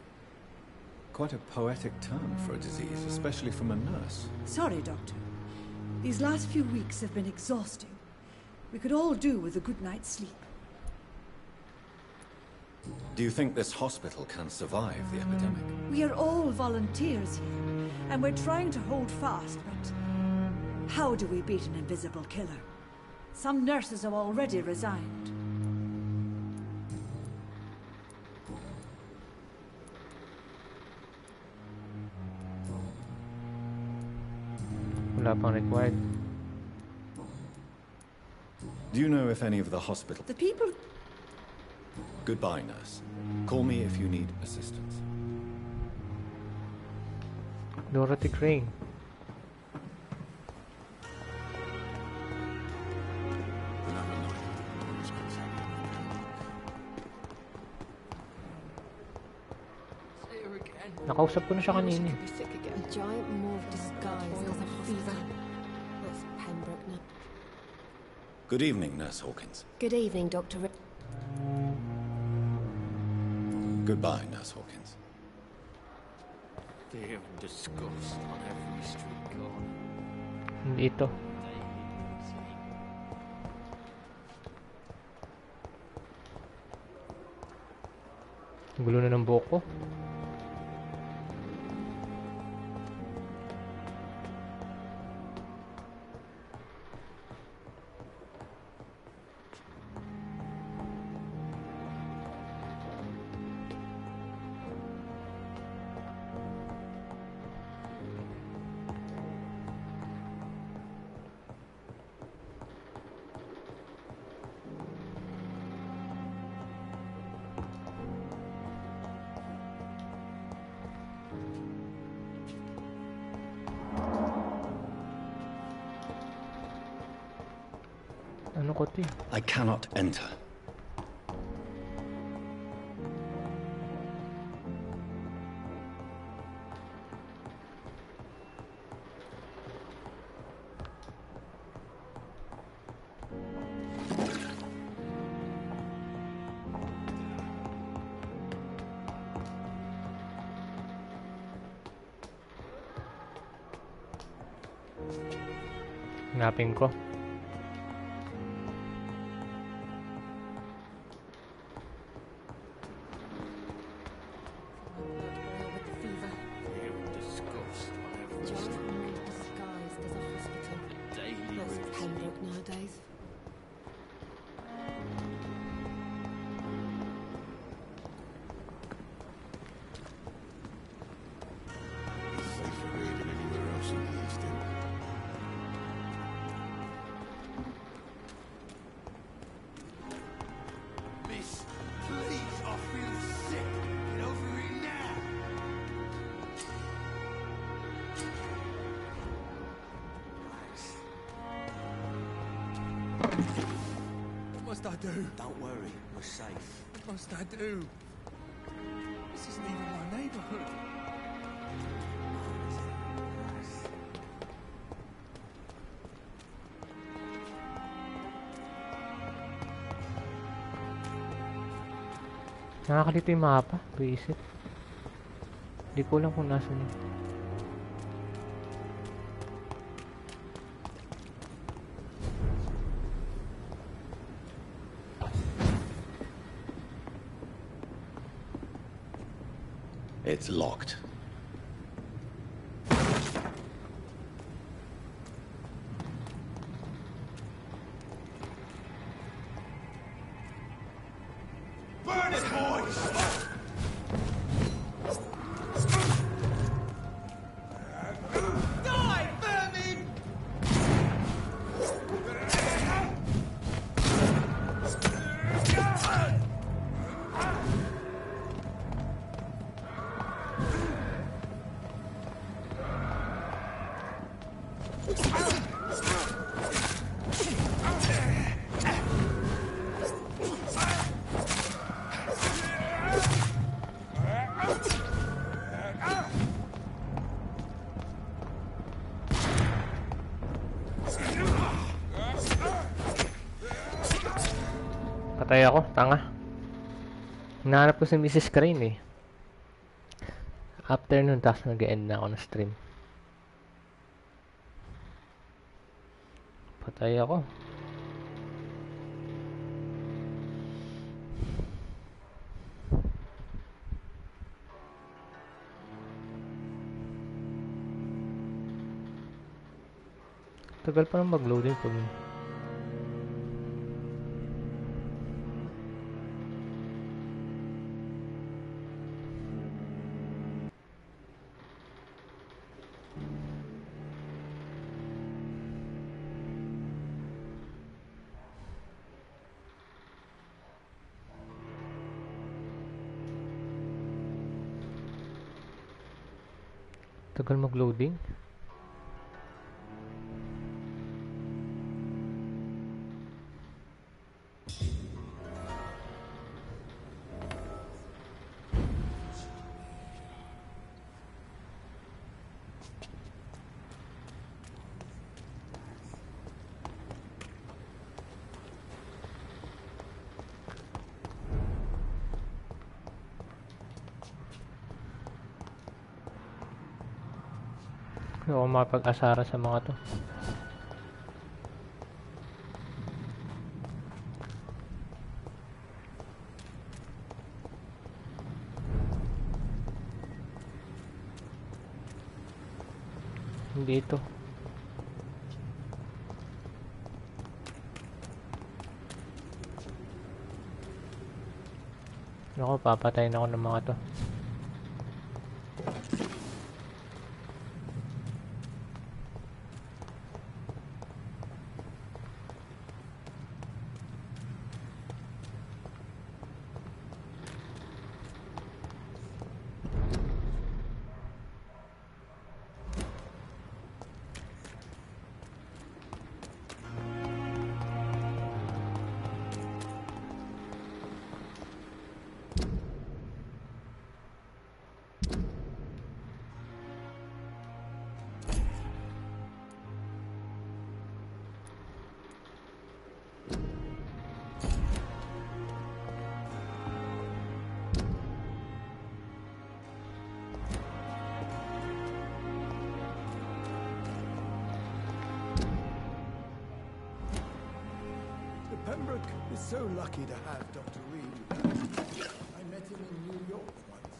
Quite a poetic term for a disease, especially from a nurse. Sorry, Doctor. These last few weeks have been exhausting. We could all do with a good night's sleep. Do you think this hospital can survive the epidemic? We are all volunteers here, and we're trying to hold fast, but how do we beat an invisible killer? Some nurses have already resigned. Wala pang required. Do you know if any of the hospital... The people... Goodbye, nurse. Call me if you need assistance. Dorothy Crane. Nakausap ko na siya kanina. A giant morph disguised as a fever. That's Pembroke now. Good evening, Nurse Hawkins. Good evening, Dr. Goodbye, Nurse Hawkins. Fear and disgust on every street corner. Hindi ito. Gulo na ng buhok ko. I cannot enter. Hanapin ko. What must I do? Don't worry, we're safe. What must I do? This isn't even my neighborhood. Nakakalito yung mapa. Visit. Hindi ko alam kung nasan yun. It's locked. Burn it, boys! Die, vermin! Patay ako, tanga. Hinahanap ko si Mrs. Crane eh. After nun, tapos nag-end na ako ng stream. Patay ako. Tagal pa nang mag-loading pag... Tagal mag-loading. Hindi ako mapag-asara sa mga to. Hindi ito. Ako, papatayin ako ng mga to. Pembroke is so lucky to have Dr. Reed. I met him in New York once.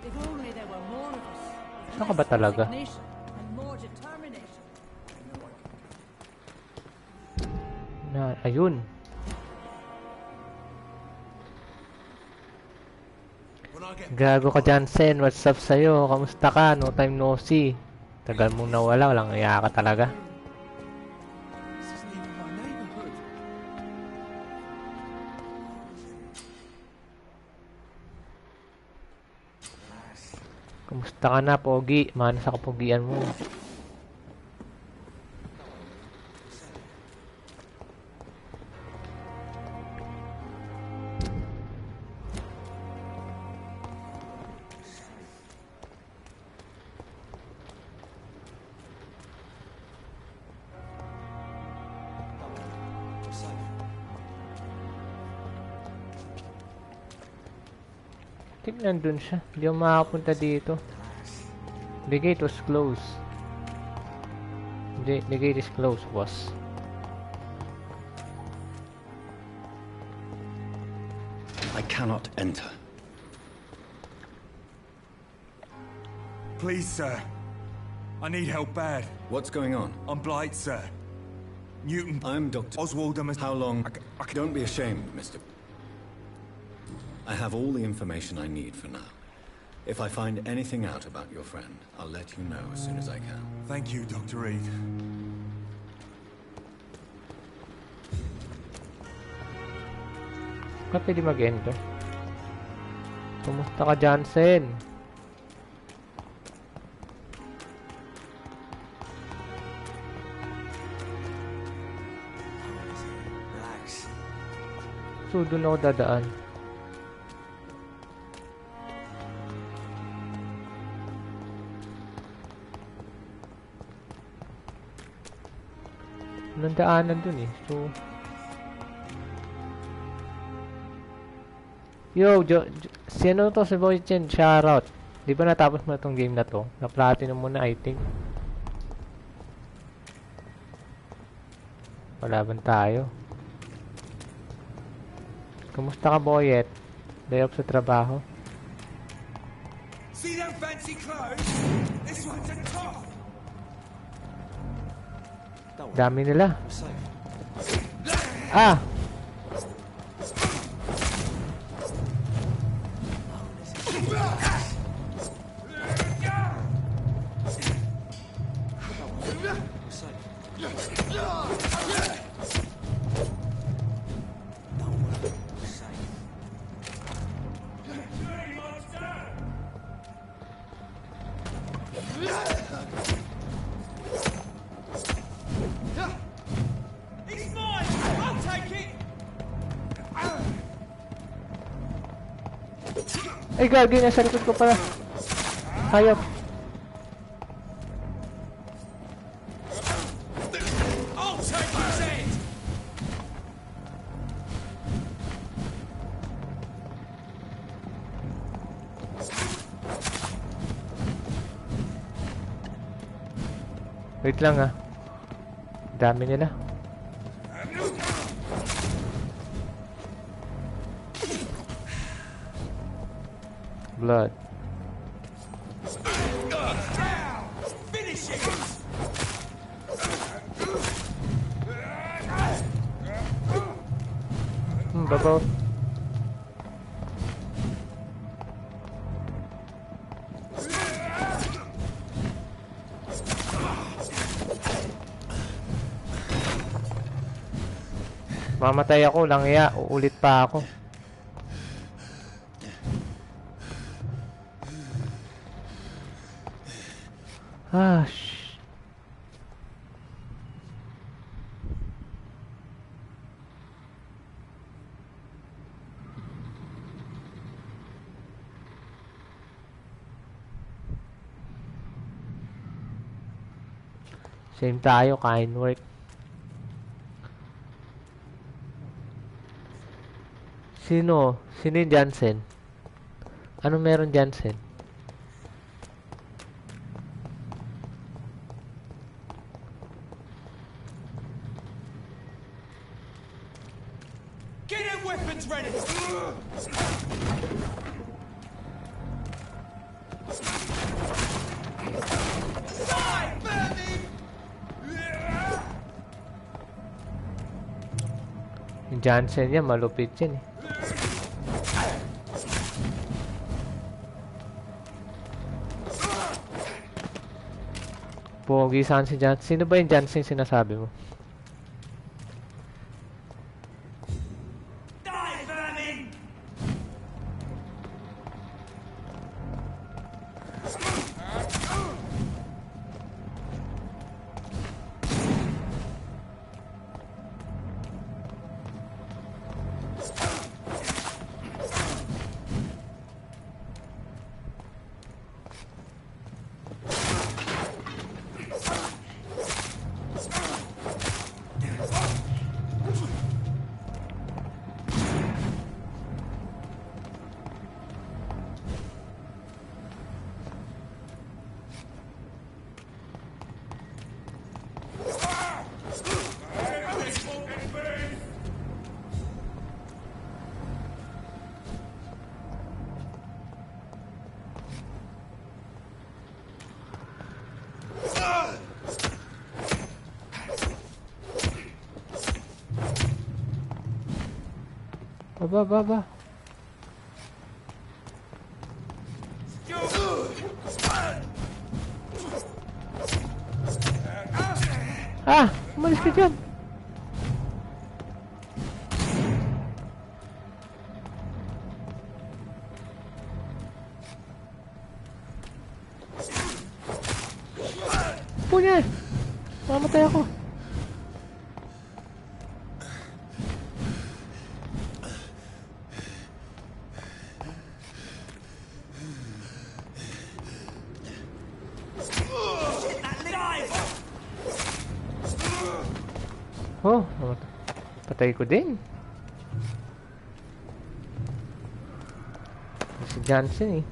If only there were more of us. Saan ka ba talaga? And more determination. Na, ayun. Gago ka dyan, Sen. What's up sa'yo? Kamusta ka? No time no see. Tagal mong nawala. Walang iya ka talaga. Kamusta ka na, Pogi? Mana sa kapugian mo? Nandun siya. Hindi ako makakapunta dito. The gate was closed. The gate is closed, boss. I cannot enter. Please, sir. I need help bad. What's going on? I'm Blight, sir. Newton. I'm Dr. Oswald. How long? Don't be ashamed, Mr. I have all the information I need for now. If I find anything out about your friend, I'll let you know as soon as I can. Thank you, Dr. Reed. Ba't pwede mag-enter? Kumusta ka, Johnson? Relax. So, doon ako dadaan. Anong daanan dun eh. So, yo, sino to si Boy Chen? Shoutout. Di ba natapos mo na tong game na to? Na-platinum mo na, I think. Palaban tayo. Kumusta ka, Boyet? Day off sa trabaho. See them fancy clothes? This one's a top. Dami nila. Ah! Ay, gagi, nasa likod ko pala. Hayop. Wait lang ah. Dami nila. Blood. Babaw. Mamatay ako lang ya, uulit pa ako. Ah, same tayo, kind work. Sino yung Jansen? Ano meron Jansen? Unit's ready! Die, Bernie! Yung Jansen niya, malupit yan eh. Pogi saan si Jansen? Sino ba yung Jansen sinasabi mo? Baba. Ah! Umalis ka dyan! Punya! Mamatay ako! Oh, patay ko din. Si Jansen eh.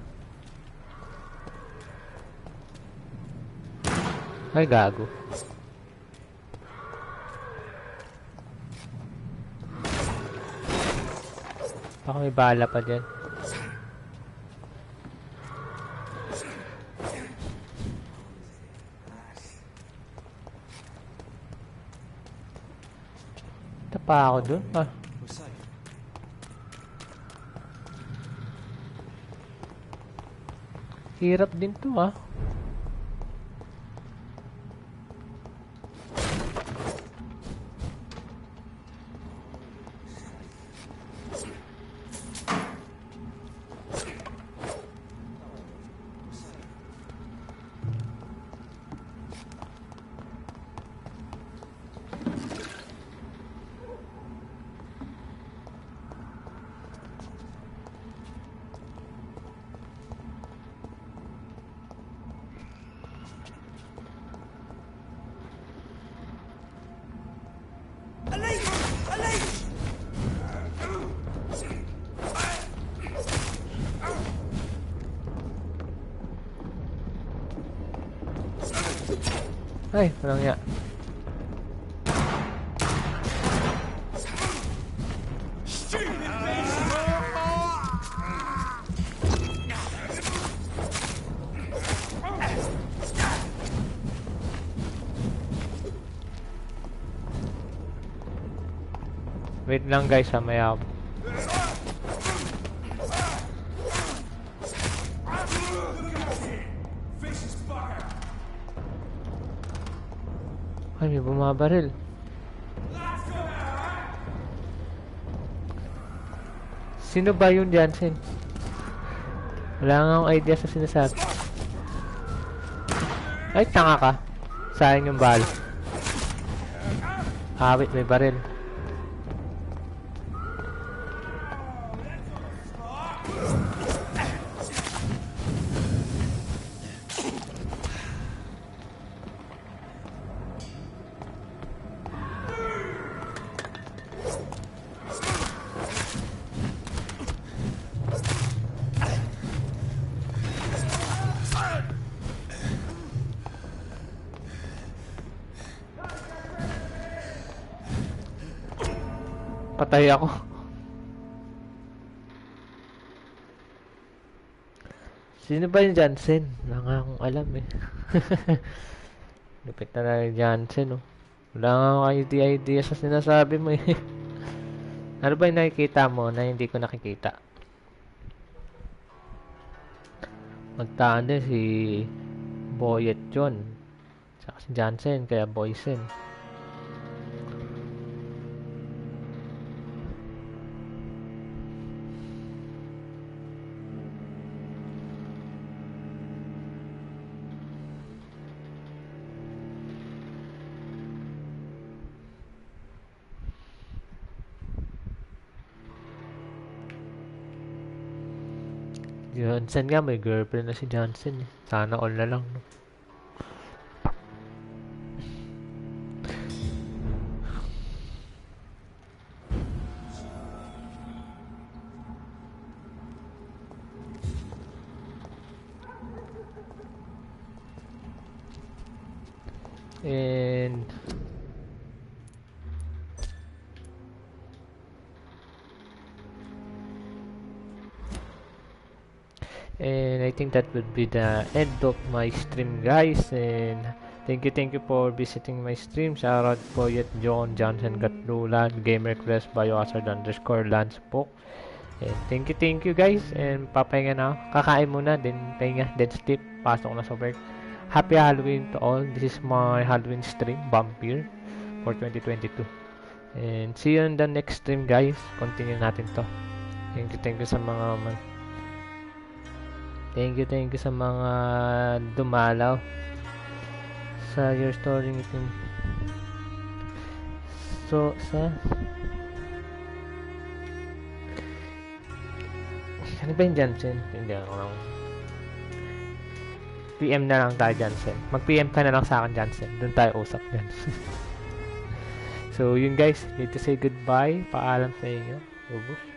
Ay, gago. Baka may bala pa dyan. Pa ako dun ah. Hirap din to ah. Ay, walang ya. Wait lang guys, maya. Ay, may bumabaril. Sino ba yun, Jansen? Wala nga akong idea sa sinasabi. Ay, tanga ka. Sayang yung bala. Ah, wait, may baril. Patay ako. Sino ba yung Jansen? Wala nga akong alam eh. Lupit na yung Jansen, oh. Wala nga akong idea sa sinasabi mo eh. Ano ba yung nakikita mo na hindi ko nakikita? Magtaan din si Boyet John. Saka si Jansen, kaya Boysen. Johnson nga, may girlfriend na si Johnson eh. Sana all na lang, no? And I think that would be the end of my stream, guys. And thank you for visiting my stream. Shout out Poyet John, Johnson Gatlulan, GamerQuest, BioHazard_Lance po. And thank you guys. And papahinga na ako. Kakain muna, then pahinga, then sleep. Pasok na sa work. Happy Halloween to all. This is my Halloween stream, Vampyr, for 2022. And see you in the next stream, guys. Continue natin to. Thank you sa mga Thank you sa mga dumalaw sa your story meeting. So, ano ba yung Jansen? Hindi ako lang. PM na lang tayo, Jansen. Mag-PM ka na lang sa akin, Jansen. Doon tayo usap yan. So, yun guys. Need to say goodbye. Paalam sa inyo. Ubus.